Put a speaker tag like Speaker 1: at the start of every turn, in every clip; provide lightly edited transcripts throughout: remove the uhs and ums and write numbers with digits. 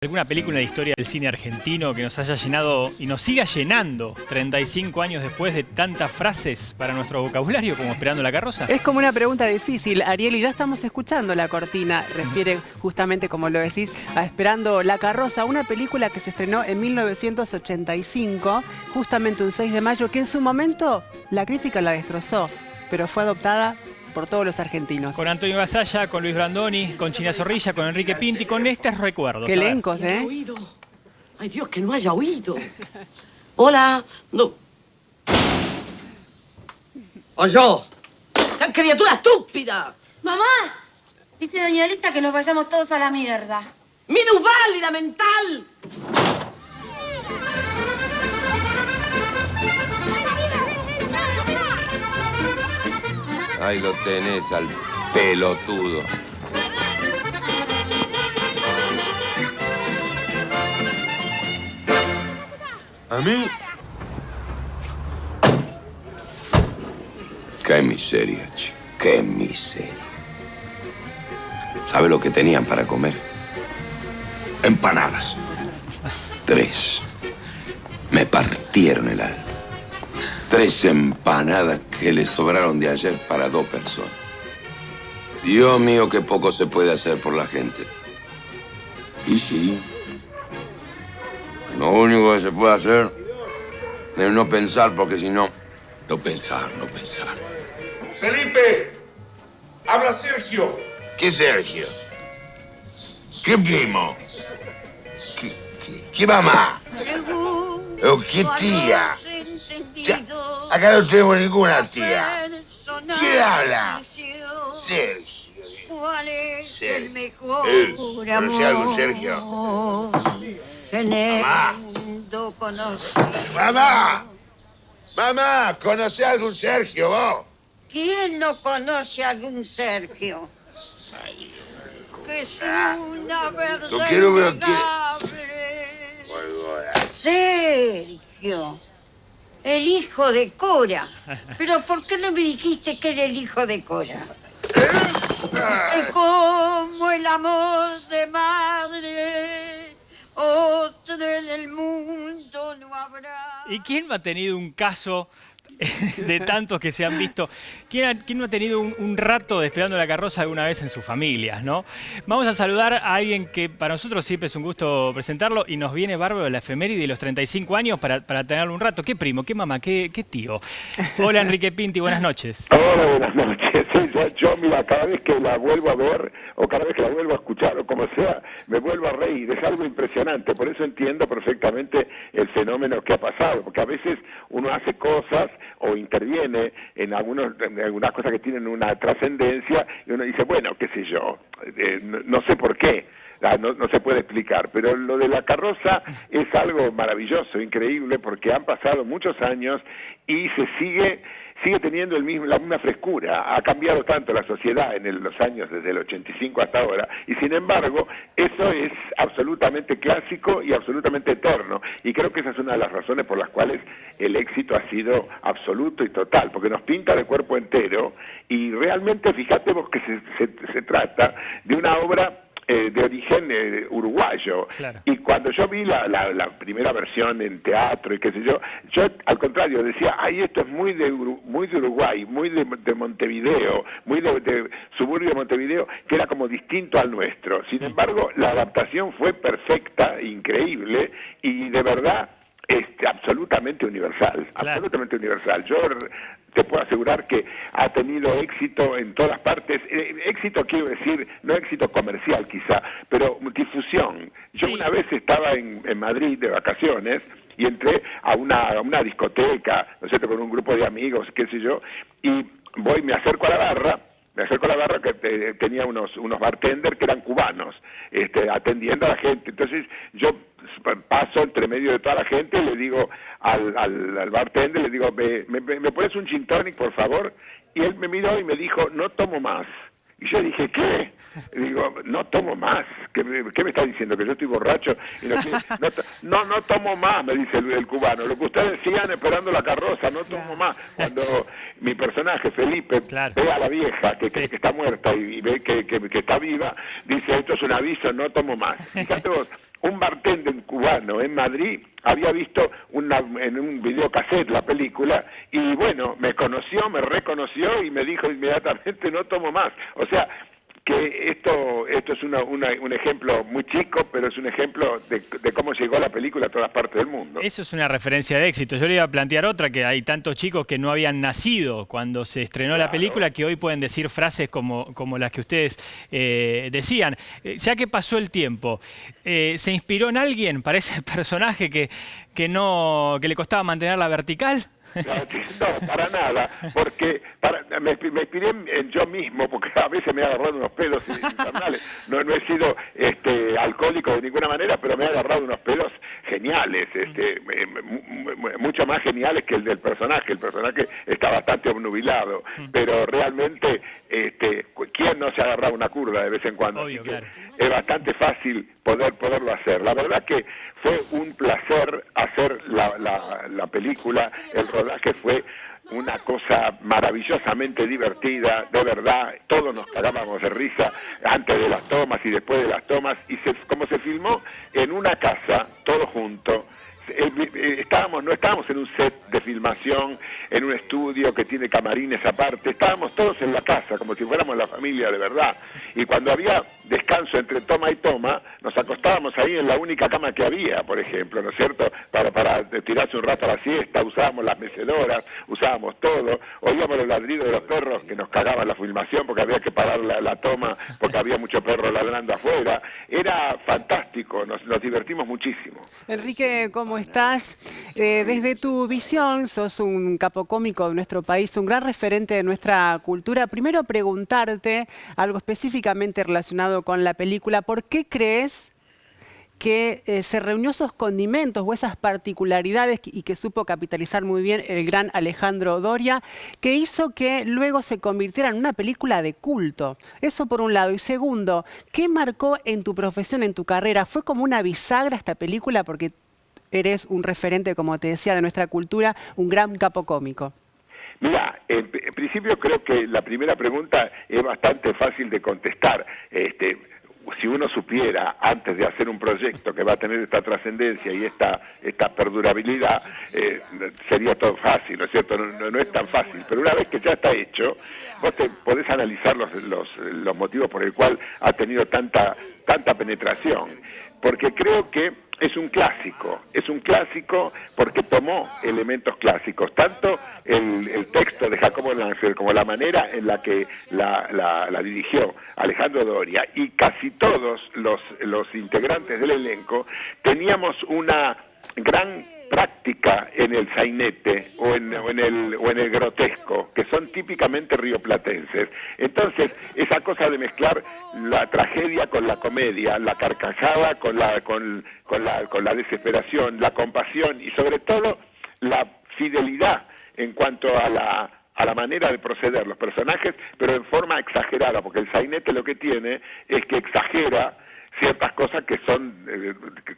Speaker 1: ¿Alguna película de la historia del cine argentino que nos haya llenado y nos siga llenando 35 años después de tantas frases para nuestro vocabulario como Esperando la carroza?
Speaker 2: Es como una pregunta difícil, Ariel, y ya estamos escuchando la cortina. Refiere justamente, como lo decís, a Esperando la carroza, una película que se estrenó en 1985, justamente un 6 de mayo, que en su momento la crítica la destrozó, pero fue adoptada por todos los argentinos.
Speaker 1: Con Antonio Gasalla, con Luis Brandoni, con China Zorrilla, con Enrique Pinti, con estos recuerdos.
Speaker 2: Qué elencos, ¿eh?
Speaker 3: Oído. Ay, Dios, que no haya oído. Hola. No. O yo. ¡Qué criatura estúpida!
Speaker 4: ¡Mamá! Dice doña Elisa que nos vayamos todos a la mierda.
Speaker 3: ¡Minusválida mental!
Speaker 5: Ahí lo tenés al pelotudo. ¿A mí? Qué miseria, chico. Qué miseria. ¿Sabe lo que tenían para comer? Empanadas. 3. Me partieron el alma. 3 empanadas que le sobraron de ayer para 2 personas. Dios mío, qué poco se puede hacer por la gente. Y sí. Lo único que se puede hacer es no pensar, porque si no... No pensar.
Speaker 6: Felipe, habla Sergio.
Speaker 5: ¿Qué Sergio? ¿Qué primo? ¿Qué mamá? ¿O qué tía? Acá no tenemos ninguna tía. ¿Quién habla? Sergio.
Speaker 7: ¿Cuál es el mejor
Speaker 5: ¿Conocí algo, Sergio?
Speaker 7: que en el mundo conocí?
Speaker 5: ¡Mamá! ¿Conocí a algún Sergio, vos?
Speaker 7: ¿Quién no conoce a algún Sergio? Que es una verdad
Speaker 5: No quiero ver
Speaker 7: innegable. Sergio, el hijo de Cora. Pero ¿por qué no me dijiste que era el hijo de Cora? Como el amor de madre, otro en el mundo no habrá.
Speaker 1: ¿Y quién no ha tenido un caso de tantos que se han visto? ¿Quién no ha tenido un rato de Esperando la carroza alguna vez en sus familias, no? Vamos a saludar a alguien que para nosotros siempre es un gusto presentarlo y nos viene bárbaro la efeméride de los 35 años para tenerlo un rato. ¿Qué primo? ¿Qué mamá? ¿Qué tío? Hola, Enrique Pinti, buenas noches.
Speaker 8: Hola, buenas noches. Yo, mira, cada vez que la vuelvo a ver o cada vez que la vuelvo a escuchar o como sea, me vuelvo a reír. Es algo impresionante. Por eso entiendo perfectamente el fenómeno que ha pasado. Porque a veces uno hace cosas o interviene en algunas cosas que tienen una trascendencia y uno dice, bueno, qué sé yo, no sé por qué. No se puede explicar, pero lo de la carroza es algo maravilloso, increíble, porque han pasado muchos años y se sigue teniendo la misma frescura. Ha cambiado tanto la sociedad en los años desde el 85 hasta ahora, y sin embargo, eso es absolutamente clásico y absolutamente eterno. Y creo que esa es una de las razones por las cuales el éxito ha sido absoluto y total, porque nos pinta de cuerpo entero, y realmente fíjate vos que se trata de una obra de origen uruguayo.
Speaker 1: Claro.
Speaker 8: Y cuando yo vi la primera versión en teatro y qué sé yo al contrario decía, ay, esto es muy de Uruguay, muy de Montevideo, muy de suburbio de Montevideo, que era como distinto al nuestro. Sin embargo, la adaptación fue perfecta, increíble, y de verdad absolutamente universal,
Speaker 1: Claro.
Speaker 8: Absolutamente universal. Yo te puedo asegurar que ha tenido éxito en todas partes. Éxito quiero decir, no éxito comercial quizá, pero difusión. Yo una vez estaba en Madrid de vacaciones y entré a una discoteca, ¿no es cierto?, con un grupo de amigos, qué sé yo, y me acerco a la barra que tenía unos bartenders que eran cubanos, atendiendo a la gente. Entonces yo paso entre medio de toda la gente y le digo al bartender, le digo, ¿me pones un gin tonic, por favor? Y él me miró y me dijo, no tomo más. Y yo dije, ¿qué? Y digo, no tomo más. ¿Qué me está diciendo? ¿Que yo estoy borracho? Y no tomo más, me dice el cubano. Lo que ustedes sigan esperando la carroza, no tomo más. Cuando mi personaje, Felipe, ve a la vieja que cree que está muerta y ve que está viva, dice, esto es un aviso, no tomo más. Fíjate vos, un bartender cubano en Madrid había visto en un videocassette la película y bueno, me reconoció y me dijo inmediatamente no tomo más. O sea, que esto es un ejemplo muy chico, pero es un ejemplo de cómo llegó la película a todas partes del mundo.
Speaker 1: Eso es una referencia de éxito. Yo le iba a plantear otra, que hay tantos chicos que no habían nacido cuando se estrenó la película, que hoy pueden decir frases como las que ustedes decían. Ya que pasó el tiempo, ¿se inspiró en alguien para ese personaje que le costaba mantenerla vertical?
Speaker 8: No, para nada, porque me inspiré en yo mismo, porque a veces me he agarrado unos pedos infernales. No he sido alcohólico de ninguna manera, pero me he agarrado unos pedos geniales, mucho más geniales que el del personaje. El personaje está bastante obnubilado, pero realmente, ¿quién no se ha agarrado una curva de vez en cuando?
Speaker 1: Obvio, claro.
Speaker 8: Es bastante fácil poderlo hacer. La verdad que fue un placer hacer la película. El rodaje fue una cosa maravillosamente divertida, de verdad. Todos nos cagábamos de risa antes de las tomas y después de las tomas. Y como se filmó en una casa, todos juntos. No estábamos en un set de filmación, en un estudio que tiene camarines aparte, estábamos todos en la casa, como si fuéramos la familia de verdad. Y cuando había descanso entre toma y toma, nos acostábamos ahí en la única cama que había, por ejemplo, ¿no es cierto? Para tirarse un rato a la siesta, usábamos las mecedoras, usábamos todo, oíamos los ladridos de los perros que nos cagaban la filmación porque había que parar la toma, porque había mucho perro ladrando afuera. Era fantástico, nos divertimos muchísimo.
Speaker 2: Enrique, ¿cómo estás? Desde tu visión, sos un capocómico de nuestro país, un gran referente de nuestra cultura. Primero preguntarte algo específicamente relacionado con la película. ¿Por qué crees que se reunió esos condimentos o esas particularidades y que supo capitalizar muy bien el gran Alejandro Doria, que hizo que luego se convirtiera en una película de culto? Eso por un lado. Y segundo, ¿qué marcó en tu profesión, en tu carrera? ¿Fue como una bisagra esta película porque eres un referente, como te decía, de nuestra cultura, un gran capocómico?
Speaker 8: Mira, en principio creo que la primera pregunta es bastante fácil de contestar. Si uno supiera antes de hacer un proyecto que va a tener esta trascendencia y esta perdurabilidad, sería todo fácil, ¿no es cierto? No es tan fácil, pero una vez que ya está hecho, vos podés analizar los motivos por el cual ha tenido tanta penetración, porque creo que es un clásico porque tomó elementos clásicos, tanto el texto de Jacobo Lancer como la manera en la que la dirigió Alejandro Doria, y casi todos los integrantes del elenco teníamos una gran práctica en el sainete o en el grotesco, que son típicamente rioplatenses. Entonces, esa cosa de mezclar la tragedia con la comedia, la carcajada con la desesperación, la compasión y sobre todo la fidelidad en cuanto a la manera de proceder los personajes, pero en forma exagerada, porque el sainete lo que tiene es que exagera ciertas cosas que son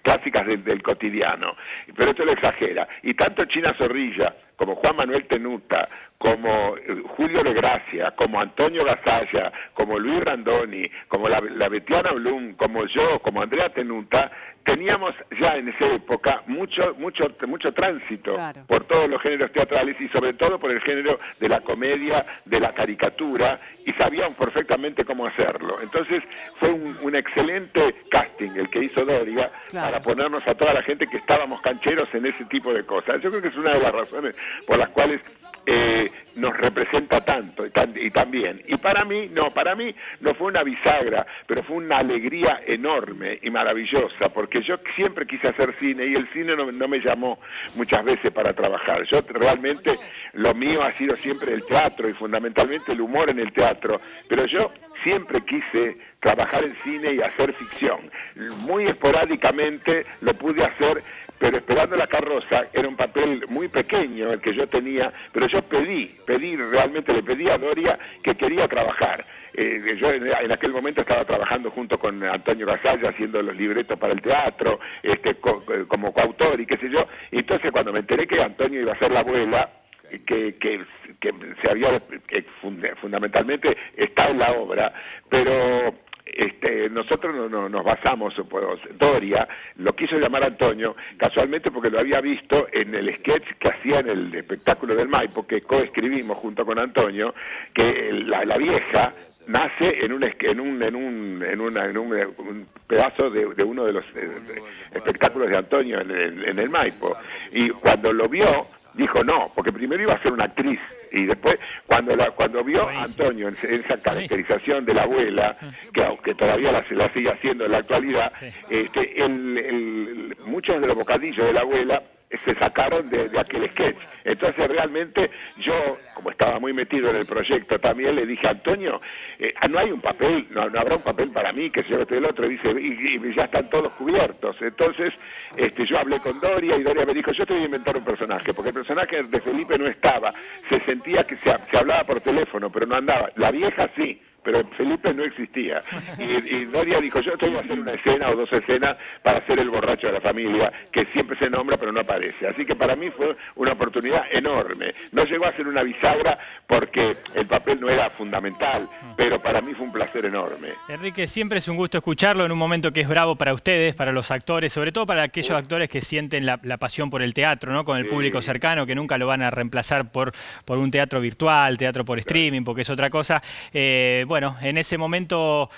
Speaker 8: clásicas del cotidiano, pero esto lo exagera. Y tanto China Zorrilla como Juan Manuel Tenuta, como Julio de Gracia, como Antonio Gasalla, como Luis Randoni, como la Betiana Blum, como yo, como Andrea Tenuta, teníamos ya en esa época mucho tránsito, claro, por todos los géneros teatrales y sobre todo por el género de la comedia, de la caricatura, y sabían perfectamente cómo hacerlo. Entonces fue un excelente casting el que hizo Doria, claro, para ponernos a toda la gente que estábamos cancheros en ese tipo de cosas. Yo creo que es una de las razones por las cuales nos representa tanto y también. Y para mí no fue una bisagra, pero fue una alegría enorme y maravillosa, porque yo siempre quise hacer cine y el cine no me llamó muchas veces para trabajar. Yo realmente, lo mío ha sido siempre el teatro y fundamentalmente el humor en el teatro, pero yo siempre quise trabajar en cine y hacer ficción. Muy esporádicamente lo pude hacer, pero Esperando la carroza era un papel muy pequeño el que yo tenía, pero yo realmente le pedí a Doria que quería trabajar. Yo en aquel momento estaba trabajando junto con Antonio Gasalla haciendo los libretos para el teatro, como coautor y qué sé yo, y entonces cuando me enteré que Antonio iba a ser la abuela, que se había fundamentalmente está en la obra, pero nosotros nos basamos, Doria lo quiso llamar Antonio, casualmente porque lo había visto en el sketch que hacía en el espectáculo del Maipo, que coescribimos junto con Antonio, que la vieja nace en un pedazo de uno de los espectáculos de Antonio en el Maipo. Y cuando lo vio, dijo no, porque primero iba a ser una actriz, y después cuando vio a Antonio en esa caracterización de la abuela, que aunque todavía la sigue haciendo en la actualidad, muchos de los bocadillos de la abuela se sacaron de aquel sketch. Entonces realmente yo, como estaba muy metido en el proyecto también, le dije a Antonio, no hay un papel, no habrá un papel para mí, que sea el otro, dice, y ya están todos cubiertos. Entonces yo hablé con Doria, y Doria me dijo, yo te voy a inventar un personaje, porque el personaje de Felipe no estaba, se sentía que se hablaba por teléfono, pero no andaba. La vieja sí, pero Felipe no existía. Y Doria dijo, yo te voy a hacer una escena o dos escenas para ser el borracho de la familia, que siempre se nombra pero no aparece. Así que para mí fue una oportunidad enorme. No llegó a ser una bisagra porque el papel no era fundamental, pero para mí fue un placer enorme.
Speaker 1: Enrique, siempre es un gusto escucharlo en un momento que es bravo para ustedes, para los actores, sobre todo para aquellos actores que sienten la pasión por el teatro, ¿no? Con el público cercano, que nunca lo van a reemplazar por un teatro virtual, teatro por streaming, porque es otra cosa. Bueno, en este momento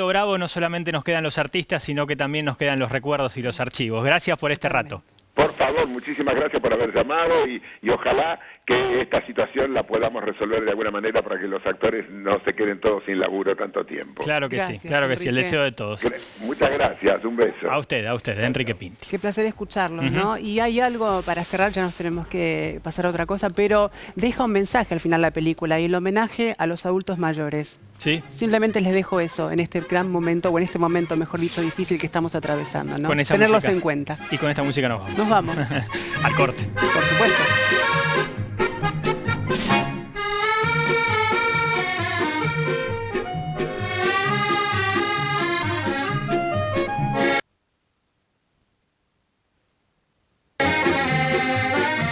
Speaker 1: bravo no solamente nos quedan los artistas, sino que también nos quedan los recuerdos y los archivos. Gracias por este rato.
Speaker 8: Por favor, muchísimas gracias por haber llamado y ojalá que esta situación la podamos resolver de alguna manera para que los actores no se queden todos sin laburo tanto tiempo.
Speaker 1: Claro que
Speaker 2: Gracias,
Speaker 1: sí, claro que sí, el
Speaker 2: Enrique.
Speaker 1: deseo de todos.
Speaker 8: Muchas gracias, un beso.
Speaker 1: A usted, Enrique Pinti.
Speaker 2: Qué placer escucharlos, ¿no? Y hay algo para cerrar, ya nos tenemos que pasar a otra cosa, pero deja un mensaje al final la película y el homenaje a los adultos mayores.
Speaker 1: Sí.
Speaker 2: Simplemente les dejo eso en este gran momento, o en este momento, mejor dicho, difícil que estamos atravesando, ¿no?
Speaker 1: Con esa
Speaker 2: Tenerlos
Speaker 1: música.
Speaker 2: en cuenta.
Speaker 1: Y con esta música nos vamos.
Speaker 2: Nos vamos.
Speaker 1: Al corte.
Speaker 2: Por supuesto.